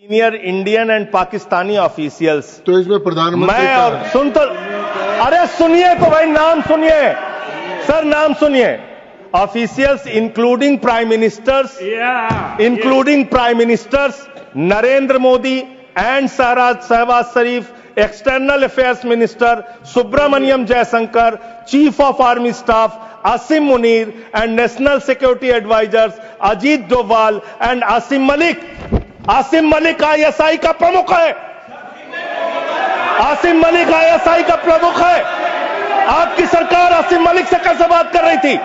Senior Indian and Pakistani officials. तो इसमें प्रधानमंत्री मैं और सुन तो, अरे सुनिए तो भाई, नाम सुनिए सर, नाम सुनिए। Officials including prime ministers Narendra Modi and Shehbaz Sharif, external affairs minister Subrahmanyam Jaishankar, chief of army staff Asim Munir and national security advisers Ajit Doval and Asim Malik. Asim Malik ISI का प्रमुख है। आसिम मलिक आईएसआई का प्रमुख है। आपकी सरकार आसिम मलिक से कैसे बात कर रही थी?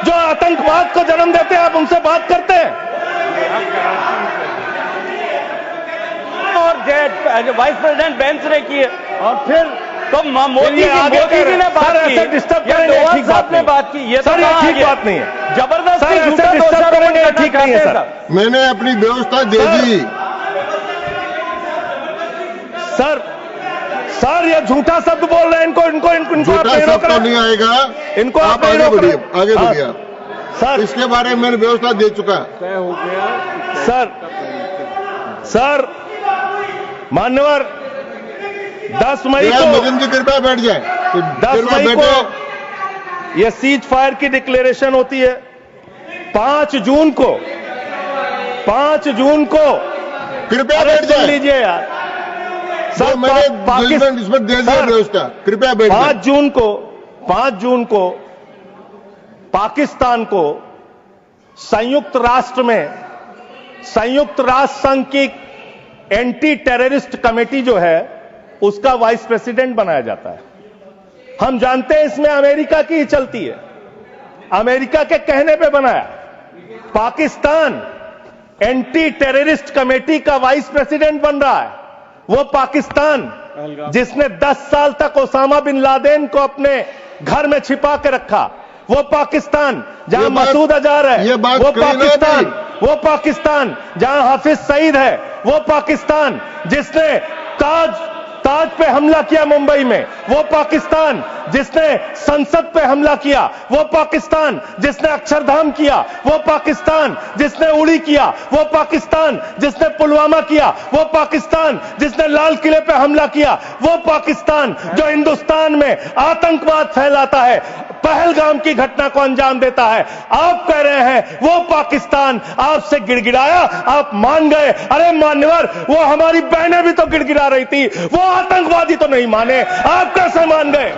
जो आतंकवाद को जन्म देते हैं आप उनसे बात करते हैं? और वाइस प्रेसिडेंट बेंच ने की और फिर तो मोदी जी ने बात की, डिस्टर्ब करेंगे, ठीक बात ने बात की, ये सर ठीक बात नहीं है। जबरदस्ती डिस्टर्ब करेंगे, ठीक नहीं है सर। मैंने अपनी व्यवस्था दे दी सर ये झूठा शब्द बोल रहे हैं। इनको झूठा शब्द तो नहीं आएगा। इनको आप आगे बढ़िए, आगे बढ़िए सर। इसके बारे में मैंने व्यवस्था दे चुका। सर मान्यवर 10 मई को मोदी जी कृपया बैठ जाए। 10 मई को यह सीज फायर की डिक्लेरेशन होती है। 5 जून को कृपया बैठ जाए। लीजिए यार सर, मैंने इसमें दे दिया व्यवस्था, कृपया बैठ जाए। 5 जून को पाकिस्तान को संयुक्त राष्ट्र संघ की एंटी टेररिस्ट कमेटी जो है उसका वाइस प्रेसिडेंट बनाया जाता है। हम जानते हैं इसमें अमेरिका की ही चलती है। अमेरिका के कहने पे बनाया। पाकिस्तान एंटी टेररिस्ट कमेटी का वाइस प्रेसिडेंट बन रहा है। वो पाकिस्तान जिसने 10 साल तक ओसामा बिन लादेन को अपने घर में छिपा के रखा, वो पाकिस्तान जहां मसूद अजहर है, वो पाकिस्तान जहां हाफिज सईद है, वो पाकिस्तान जिसने ताज पे हमला किया मुंबई में, वो पाकिस्तान जिसने संसद पे हमला किया, वो पाकिस्तान जिसने अक्षरधाम किया, वो पाकिस्तान जिसने उड़ी किया, वो पाकिस्तान जिसने पुलवामा किया, वो पाकिस्तान जिसने लाल किले पे हमला किया, वो पाकिस्तान जो हिंदुस्तान में आतंकवाद फैलाता है, पहलगाम की घटना को अंजाम देता है। आप कह रहे हैं वो पाकिस्तान आपसे गिड़गिड़ाया, आप मान गए। अरे मान्यवर, वो हमारी बहनें भी तो गिड़गिड़ा रही थी, वो आतंकवादी तो नहीं माने, आप कैसे मान गए?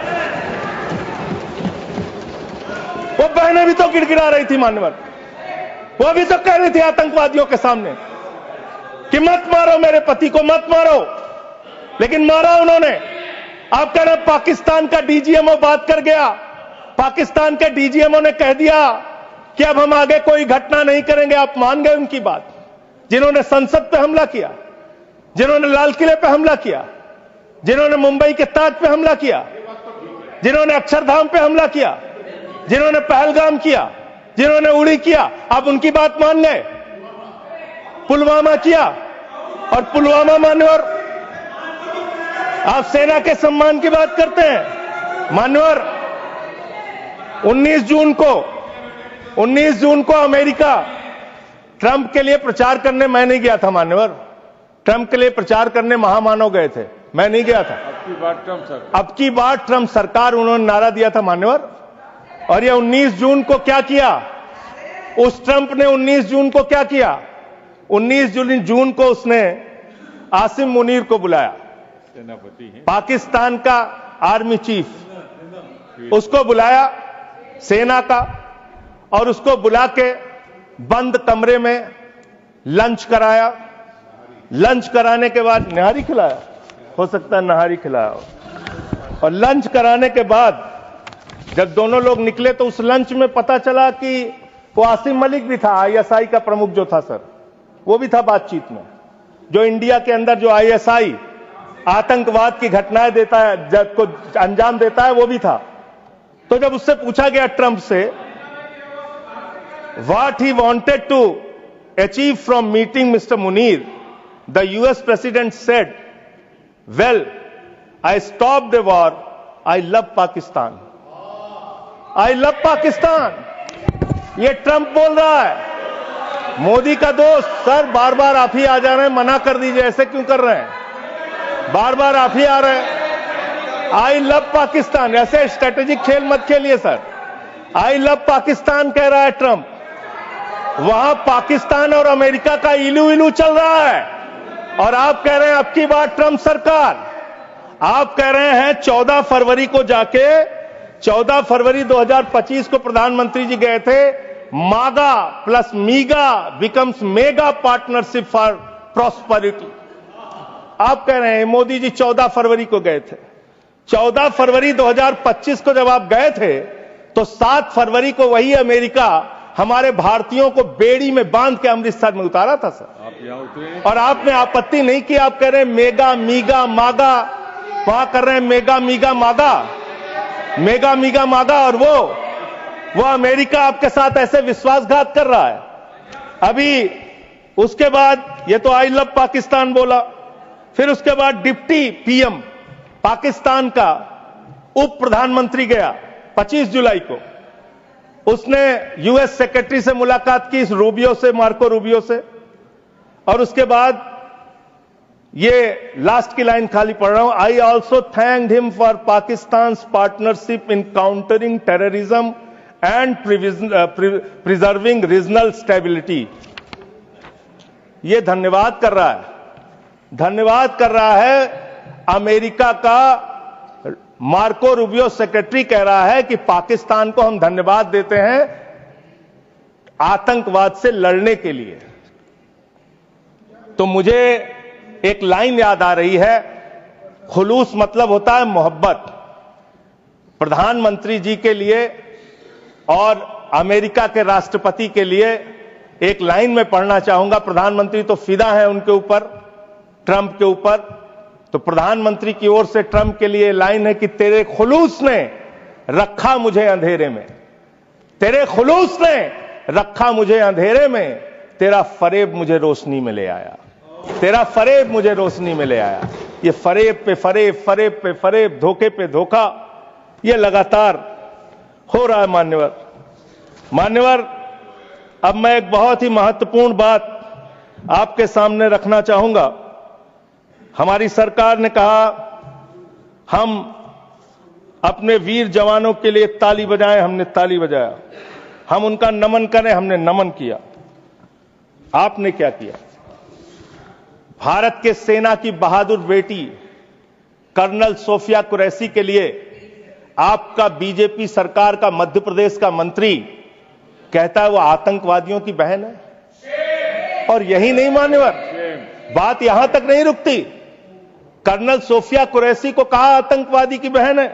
वो बहनें भी तो गिड़गिड़ा रही थी मान्यवर, वो भी तो कह रही थी आतंकवादियों के सामने कि मत मारो मेरे पति को, मत मारो, लेकिन मारा उन्होंने। आप कह रहे पाकिस्तान का डीजीएमओ बात कर गया। पाकिस्तान के डीजीएमओ ने कह दिया कि अब हम आगे कोई घटना नहीं करेंगे। आप मान गए उनकी बात? जिन्होंने संसद पे हमला किया, जिन्होंने लाल किले पे हमला किया, जिन्होंने मुंबई के ताज पे हमला किया, जिन्होंने अक्षरधाम पे हमला किया, जिन्होंने पहलगाम किया, जिन्होंने उड़ी किया, आप उनकी बात मान गए? पुलवामा किया, और पुलवामा मान्यवर आप सेना के सम्मान की बात करते हैं। मान्यवर 19 जून को अमेरिका ट्रंप के लिए प्रचार करने मैं नहीं गया था मान्यवर। ट्रंप के लिए प्रचार करने महामानव गए थे, मैं नहीं गया था। अब की बार ट्रंप सरकार उन्होंने नारा दिया था मान्यवर। और ये 19 जून को क्या किया? उस ट्रंप ने 19 जून को क्या किया? 19 जून को उसने आसिम मुनीर को बुलाया, पाकिस्तान का आर्मी चीफ, उसको बुलाया सेना का, और उसको बुला के बंद कमरे में लंच कराया। लंच कराने के बाद नहारी खिलाया, हो सकता है नहारी खिलाया हो। और लंच कराने के बाद जब दोनों लोग निकले तो उस लंच में पता चला कि वो आसिम मलिक भी था, आईएसआई का प्रमुख जो था सर, वो भी था बातचीत में। जो इंडिया के अंदर जो आईएसआई आतंकवाद की घटनाएं देता है, जब को अंजाम देता है, वो भी था। तो जब उससे पूछा गया ट्रंप से what he wanted to achieve from meeting mister Munir, the US president said, well I stop the war, I love Pakistan. I love Pakistan, ये ट्रंप बोल रहा है। मोदी का दोस्त सर, बार बार आप ही आ जा रहे हैं, मना कर दीजिए, ऐसे क्यों कर रहे हैं? बार बार आप ही आ रहे हैं। आई लव पाकिस्तान, ऐसे स्ट्रेटेजिक खेल मत खेलिए सर। आई लव पाकिस्तान कह रहा है ट्रंप, वहां पाकिस्तान और अमेरिका का इलू इलू चल रहा है, और आप कह रहे हैं अब की बार ट्रंप सरकार। आप कह रहे हैं 14 फरवरी को जाके, 14 फरवरी 2025 को प्रधानमंत्री जी गए थे, मागा plus मीगा becomes mega partnership for prosperity. आप कह रहे हैं मोदी जी 14 फरवरी को गए थे। 14 फरवरी 2025 को जब आप गए थे तो 7 फरवरी को वही अमेरिका हमारे भारतीयों को बेड़ी में बांध के अमृतसर में उतारा था सर। और आपने आपत्ति नहीं की। आप कह रहे हैं मेगा मीगा मागा, वहां कर रहे हैं मेगा मीगा मागा, मेगा मीगा मागा, और वो अमेरिका आपके साथ ऐसे विश्वासघात कर रहा है। अभी उसके बाद ये तो आई लव पाकिस्तान बोला, फिर उसके बाद डिप्टी पीएम पाकिस्तान का उप प्रधानमंत्री गया 25 जुलाई को, उसने यूएस सेक्रेटरी से मुलाकात की, इस रूबियो से, मार्को रूबियो से, और उसके बाद ये लास्ट की लाइन खाली पढ़ रहा हूं, I also thanked him for Pakistan partnership in countering terrorism and preserving regional stability. ये धन्यवाद कर रहा है, धन्यवाद कर रहा है अमेरिका का मार्को रूबियो सेक्रेटरी कह रहा है कि पाकिस्तान को हम धन्यवाद देते हैं आतंकवाद से लड़ने के लिए। तो मुझे एक लाइन याद आ रही है, खुलूस मतलब होता है मोहब्बत। प्रधानमंत्री जी के लिए और अमेरिका के राष्ट्रपति के लिए एक लाइन में पढ़ना चाहूंगा। प्रधानमंत्री तो फिदा है उनके ऊपर, ट्रंप के ऊपर, तो प्रधानमंत्री की ओर से ट्रंप के लिए लाइन है कि तेरे खुलूस ने रखा मुझे अंधेरे में, तेरे खुलूस ने रखा मुझे अंधेरे में, तेरा फरेब मुझे रोशनी में ले आया, तेरा फरेब मुझे रोशनी में ले आया। ये फरेब पे फरेब, फरेब पे फरेब, धोखे पे धोखा, ये लगातार हो रहा है। मान्यवर, अब मैं एक बहुत ही महत्वपूर्ण बात आपके सामने रखना चाहूंगा। हमारी सरकार ने कहा हम अपने वीर जवानों के लिए ताली बजाएं, हमने ताली बजाया। हम उनका नमन करें, हमने नमन किया। आपने क्या किया? भारत के सेना की बहादुर बेटी कर्नल सोफिया कुरैशी के लिए आपका बीजेपी सरकार का मध्य प्रदेश का मंत्री कहता है वो आतंकवादियों की बहन है। और यही नहीं मान्यवर, बात यहां तक नहीं रुकती। कर्नल सोफिया कुरैशी को कहा आतंकवादी की बहन है,